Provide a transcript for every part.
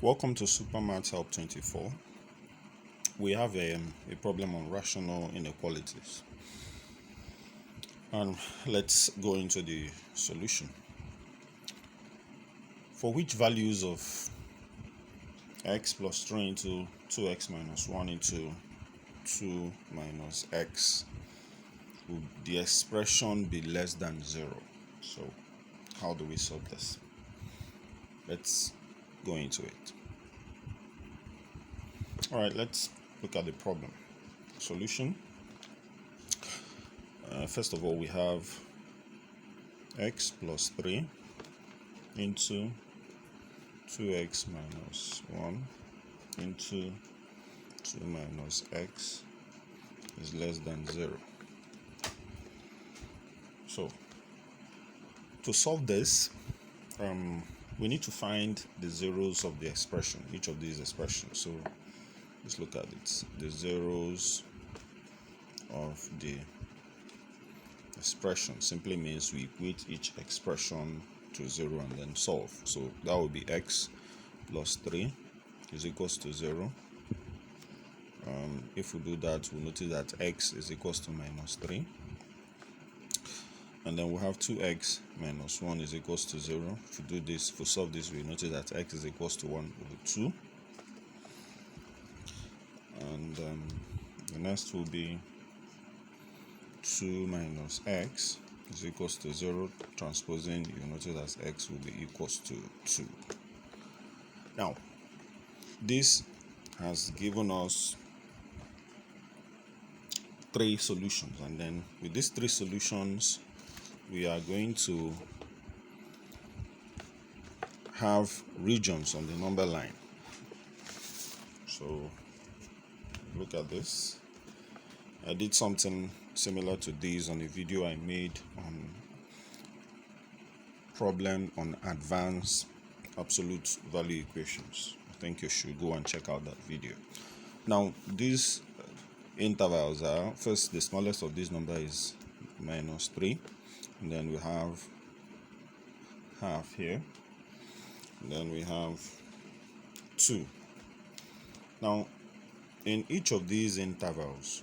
Welcome to Supermath Help 24. We have a problem on rational inequalities. And let's go into the solution. For which values of x plus 3 into 2x minus 1 into 2 minus x would the expression be less than 0? So how do we solve this? Let's go into it. All right, let's look at the problem. Solution. First of all, we have x plus 3 into 2x minus 1 into 2 minus x is less than 0. So, to solve this, we need to find the zeros of the expression, each of these expressions. So, let's look at it. The zeros of the expression simply means we equate each expression to 0 and then solve. So that would be x plus 3 is equals to 0. If we do that, we'll notice that x is equals to minus 3. And then we have 2x minus 1 is equals to 0. If we do this, if we solve this, we notice that x is equals to 1 over 2. And the next will be 2 minus x is equals to 0. Transposing, you notice that x will be equals to 2. Now, this has given us 3 solutions, and then with these 3 solutions, we are going to have regions on the number line. So, look at this. I did something similar to this on a video I made on problem on advanced absolute value equations. I think you should go and check out that video. Now, these intervals are, first, the smallest of this number is minus 3, and then we have half here, and then we have 2. Now, in each of these intervals,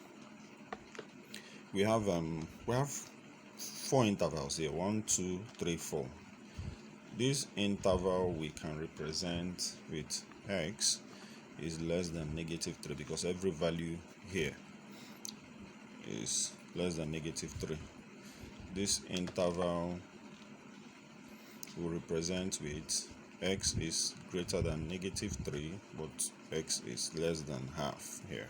we have 4 intervals here, 1, 2, 3, 4. This interval we can represent with x is less than negative 3 because every value here is less than negative 3. This interval will represent with x is greater than negative 3, but x is less than half here.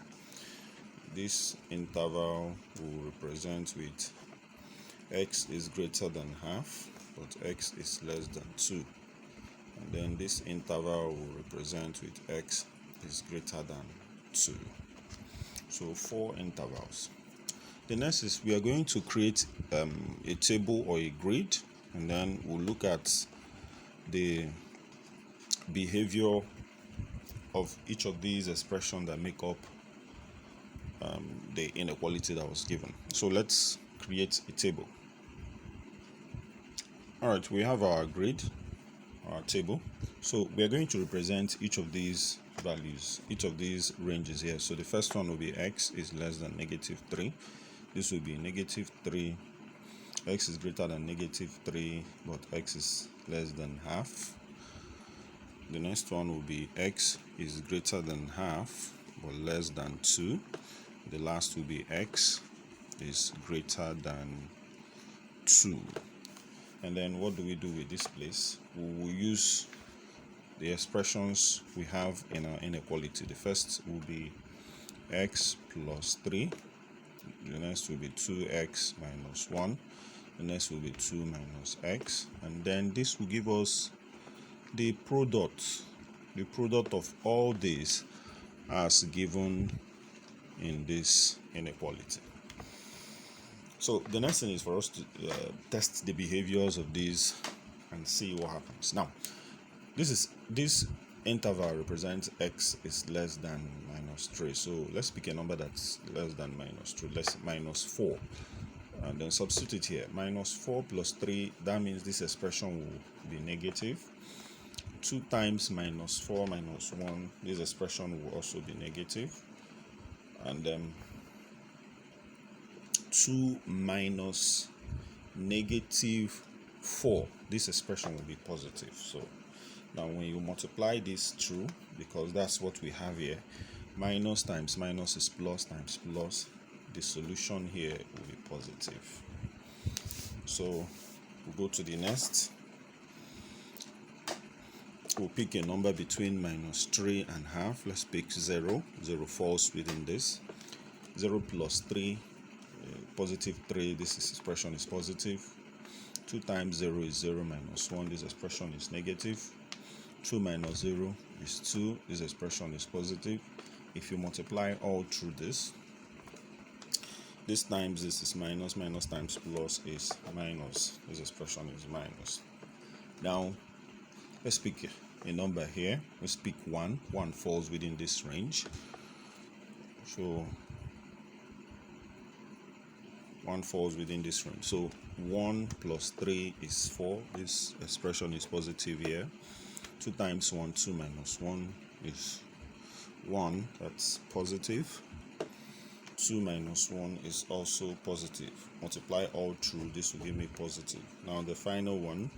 This interval will represent with x is greater than half, but x is less than 2. And then this interval will represent with x is greater than 2. So 4 intervals. The next is we are going to create a table or a grid, and then we'll look at the behavior of each of these expressions that make up the inequality that was given. So let's create a table. Alright, we have our grid, our table. So we are going to represent each of these values, each of these ranges here. So the first one will be x is less than negative 3. This will be negative 3. X is greater than negative 3, but x is less than half. The next one will be x is greater than half, but less than 2. The last will be x is greater than 2. And then what do we do with this place? We will use the expressions we have in our inequality. The first will be x plus 3. The next will be 2x minus 1. The next will be 2 minus x. And then this will give us the product of all these as given in this inequality. So the next thing is for us to test the behaviors of these and see what happens. Now, this interval represents x is less than minus 3. So let's pick a number that's less than minus 3. Let's minus 4. And then substitute here. Minus 4 plus 3, that means this expression will be negative. 2 times minus 4 minus 1, this expression will also be negative. And 2 minus negative 4, this expression will be positive. So now when you multiply this through, because that's what we have here, minus times minus is plus times plus, the solution here will be positive. So we'll go to the next. We'll pick a number between minus 3 and half. Let's pick 0. 0 falls within this. 0 plus 3, positive 3, this expression is positive. 2 times 0 is 0 minus 1, this expression is negative. 2 minus 0 is 2, this expression is positive. If you multiply all through this times this is minus, minus times plus is minus, this expression is minus. Now let's pick a number here. Let's pick 1. 1 falls within this range. So 1 falls within this range. So 1 plus 3 is 4. This expression is positive here. 2 times 1, 2 minus 1 is 1. That's positive. 2 minus 1 is also positive. Multiply all through, this will give me positive. Now the final one,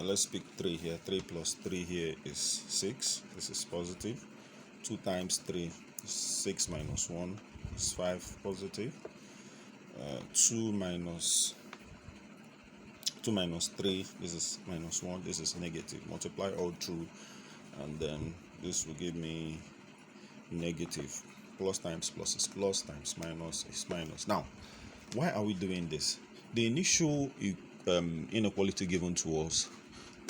let's pick 3 here. 3 plus 3 here is 6. This is positive. 2 times 3 is 6 minus 1 is 5, positive. 2 minus 3, this is minus 1, this is negative. Multiply all through, and then this will give me negative. Plus times plus is plus, times minus is minus. Now, why are we doing this? The initial inequality given to us,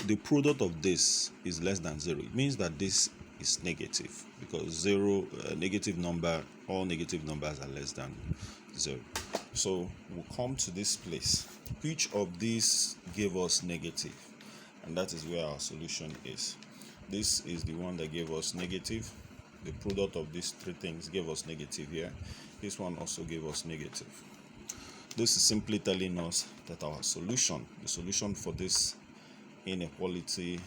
the product of this is less than 0. It means that this is negative, because 0, negative number, all negative numbers are less than 0. So we'll come to this place. Which of these gave us negative? And that is where our solution is. This is the one that gave us negative. The product of these 3 things gave us negative here. This one also gave us negative. This is simply telling us that our solution, the solution for this inequality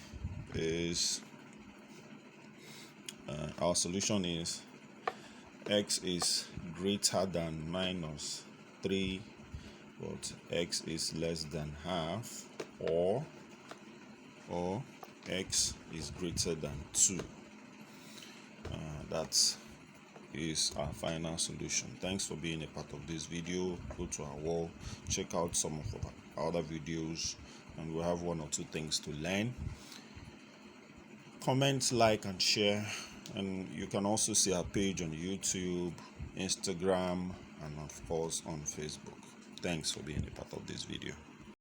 is, our solution is x is greater than minus 3, but x is less than half, or x is greater than 2. That is our final solution. Thanks for being a part of this video. Go to our wall, check out some of our other videos, and we'll have 1 or 2 things to learn. Comment, like, and share. And you can also see our page on YouTube, Instagram, and of course on Facebook. Thanks for being a part of this video.